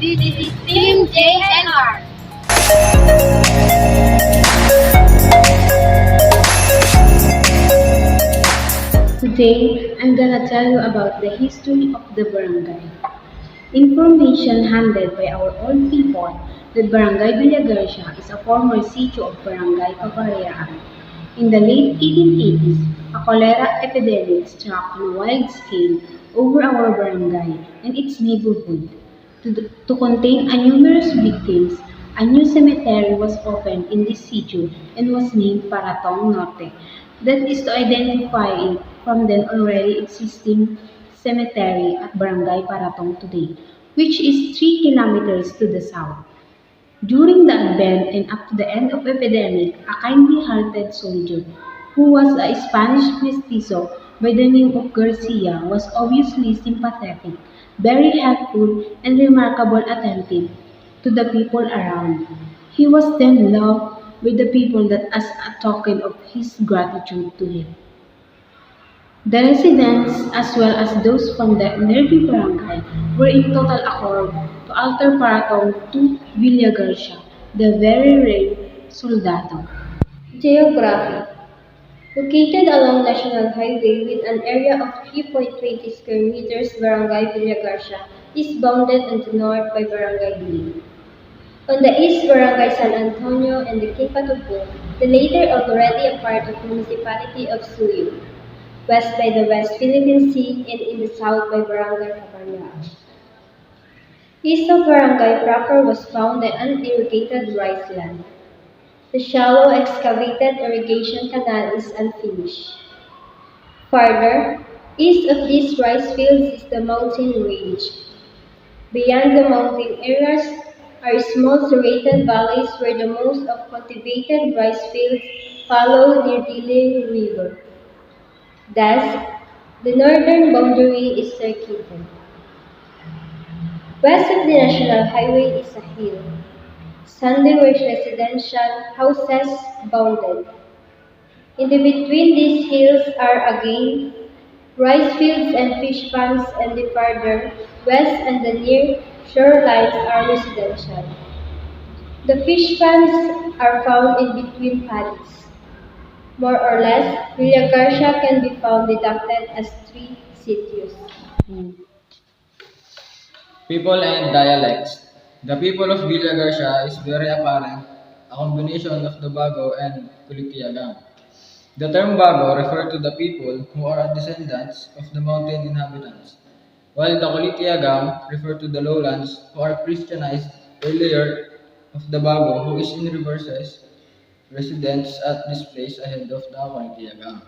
This is Team JNR. Today, I'm gonna tell you about the history of the barangay. Information handed by our own people that Barangay Villa Garcia is a former sitio of Barangay Cabarayaan. In the late 1880s, a cholera epidemic struck on a wide scale over our barangay and its neighborhood. To contain a numerous victims, a new cemetery was opened in this sitio and was named Paratong Norte. That is to identify it from the already existing cemetery at Barangay Paratong today, which is 3 kilometers to the south. During the advent and up to the end of epidemic, a kindly-hearted soldier who was a Spanish mestizo by the name of Garcia was obviously sympathetic, very helpful, and remarkable attentive to the people around. He was then loved by the people that as a token of his gratitude to him. The residents, as well as those from the nearby barangay, were in total accord to alter Paratong to Villa Garcia, the very rare soldado. Geography. Located along National Highway with an area of 3.20 square meters, Barangay Villa Garcia is bounded on the north by Barangay Lee. On the east, Barangay San Antonio and the Kimpatubo, the latter already a part of municipality of Suyo. West by the West Philippine Sea and in the south by Barangay Cabarayaan. East of Barangay proper was found the unirrigated rice land. The shallow excavated irrigation canal is unfinished. Farther, east of these rice fields is the mountain range. Beyond the mountain areas are small serrated valleys where the most of cultivated rice fields follow near Dile River. Thus, the northern boundary is circular. West of the National Highway is a hill, Sunday where residential houses bounded. In the between these hills are again rice fields and fish ponds, and the farther west and the near shorelines are residential. The fish ponds are found in between paddies. More or less, Villa Garcia can be found deducted as 3 sitios. People and dialects. The people of Villa Garcia is very apparent, a combination of the Bago and Kulitiagang. The term Bago refers to the people who are descendants of the mountain inhabitants, while the Kulitiagang refer to the lowlands who are Christianized earlier of the Bago who is in reverses residents at this place ahead of the Kulitiagang.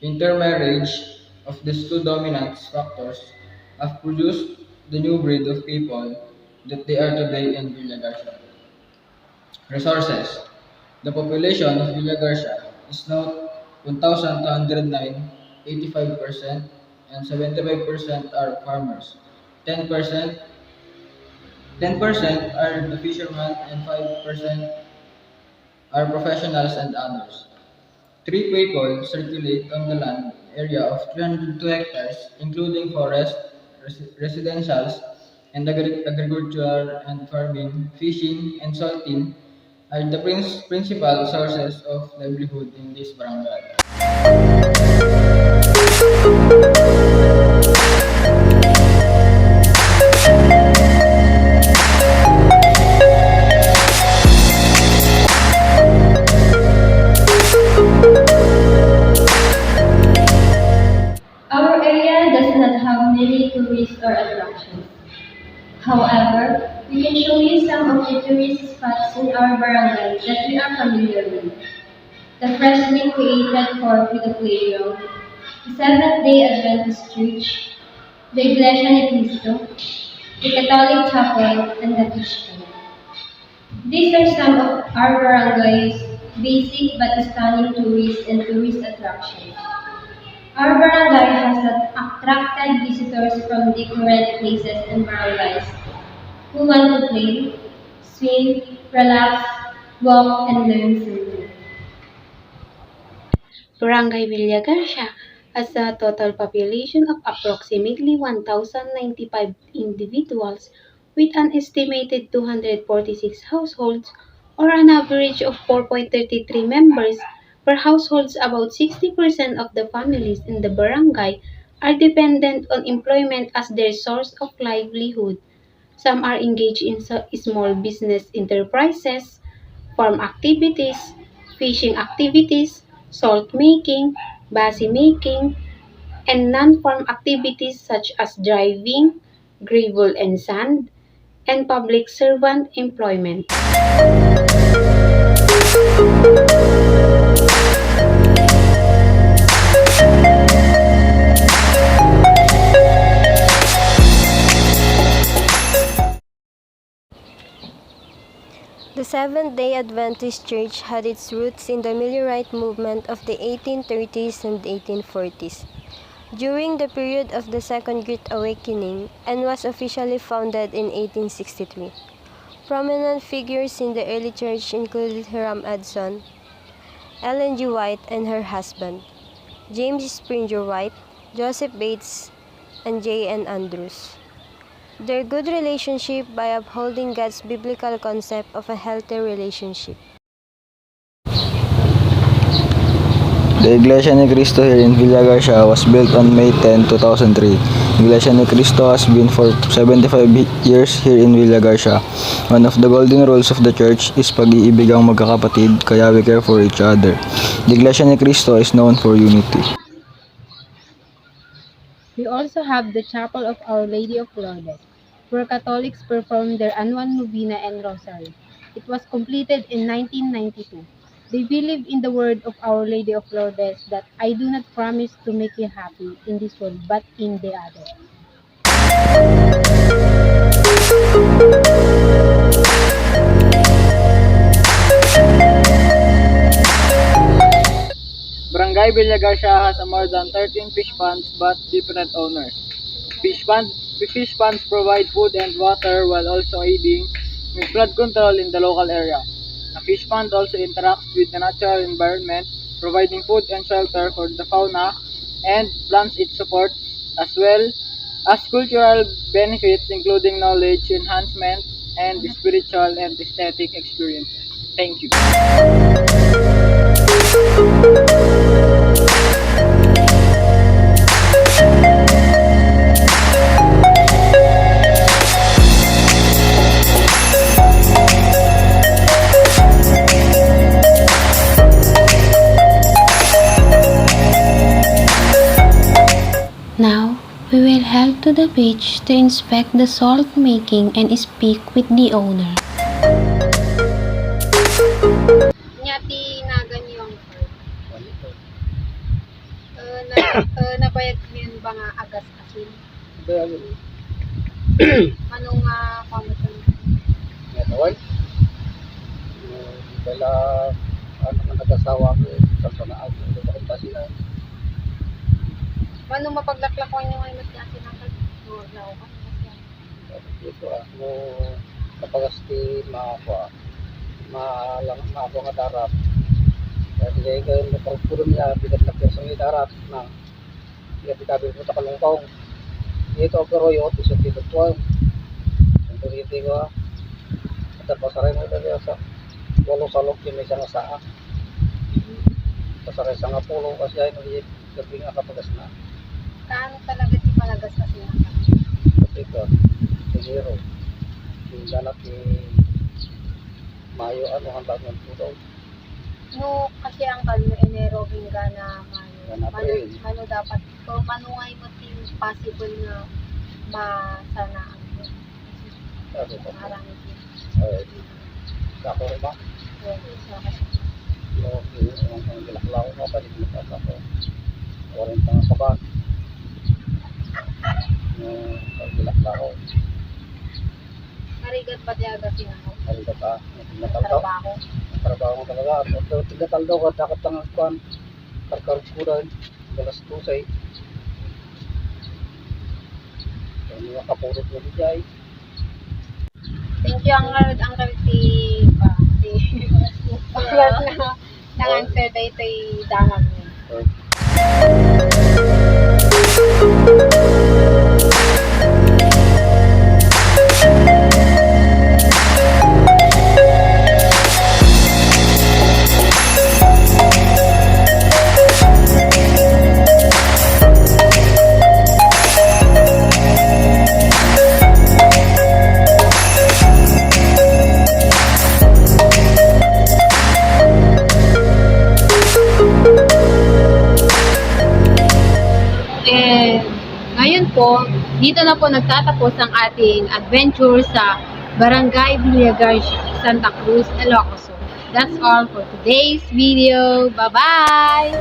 Intermarriage of these two dominant factors have produced the new breed of people that they are today in Villa Garcia. Resources. The population of Villa Garcia is now 1,209, 85%, and 75% are farmers. 10%, 10% are the fishermen, and 5% are professionals and others. Three people circulate on the land area of 302 hectares, including forest, residentials, and agriculture and farming, fishing, and salting are the principal sources of livelihood in this barangay. Our area does not have many tourists or attractions. However, we can show you some of the tourist spots in our barangay that we are familiar with. The freshly created court with a playground, the Seventh-day Adventist Church, the Iglesia ni Cristo, the Catholic Chapel, and the fish pond. These are some of our barangay's basic but stunning tourist and tourist attractions. Our barangay has attracted visitors from different places and barangays who want to play, swim, relax, walk, and learn something. Barangay Villa Garcia has a total population of approximately 1,095 individuals with an estimated 246 households or an average of 4.33 members per households. About 60% of the families in the barangay are dependent on employment as their source of livelihood. Some are engaged in small business enterprises, farm activities, fishing activities, salt making, basi making, and non-farm activities such as driving, gravel and sand, and public servant employment. The Seventh-day Adventist Church had its roots in the Millwright movement of the 1830s and 1840s, during the period of the Second Great Awakening, and was officially founded in 1863. Prominent figures in the early church included Hiram Edson, Ellen G. White and her husband, James Springer White, Joseph Bates, and J. N. Andrews. Their good relationship by upholding God's biblical concept of a healthy relationship. The Iglesia ni Cristo here in Villa Garcia was built on May 10, 2003. Iglesia ni Cristo has been for 75 years here in Villa Garcia. One of the golden rules of the church is pag-iibig ang magkakapatid, kaya we care for each other. The Iglesia ni Cristo is known for unity. We also have the Chapel of Our Lady of Lourdes, where Catholics perform their annual novena and rosary. It was completed in 1992. They believe in the word of Our Lady of Lourdes that I do not promise to make you happy in this world but in the other. Barangay Villa Garcia has more than 13 fish ponds but different owners. Fish ponds provide food and water while also aiding in flood control in the local area. A fish pond also interacts with the natural environment, providing food and shelter for the fauna and plants it supports, as well as cultural benefits including knowledge enhancement and spiritual and aesthetic experiences. Thank you. Now, we will head to the beach to inspect the salt making and speak with the owner. Nyati nagan yung nabayad ngayon ba nga agas asin? Anong pamutan? Ngayon, dala ano man nag-asawa ko, sa na ako, sa sila. Anong mapaglaklakon yung ay mas asin ang naglaw ka? Dito mo kapagasti maalang ako nga darap. Kasi kayo mo puro niya bigat na person ni darap na iya bitabil ko ta kalungkong. Dito pero yo sa dito to. Ito ko at pasaray mo dali sa walo salok yung may isang saa. Pasaray sa nga pulo kasi ay nagiging gabi nga kapagas na. Kaano talaga di palagas asin ang Kasi ko, siguro, yung ganap ni Mayo, ano, handa ng pudaw. no kasi ang kalmo Enero hingga na ano dapat so manungay mo tin possible na masanaan mo. Sabi ko, Marami din. ako ba? Yung gilaklaw ko, balik mo sa ako. Warin tanga ka ba? Yung gilaklaw. Marigat pa tiyaga sinako. Halika ka, nataldaw. Trabaho. Trabaho mo talaga. At tigataldaw ka, dapat tangang kuhan. Karkarot ko rin. Galas tusay. Yung mga kapurot mo di jay. Thank you Uncle T paglat na nang-answer day tay dangan mo. Or Dito na po nagtatapos ang ating adventure sa Barangay Villa Garcia, Santa Cruz, Ilocos. That's all for today's video. Bye-bye!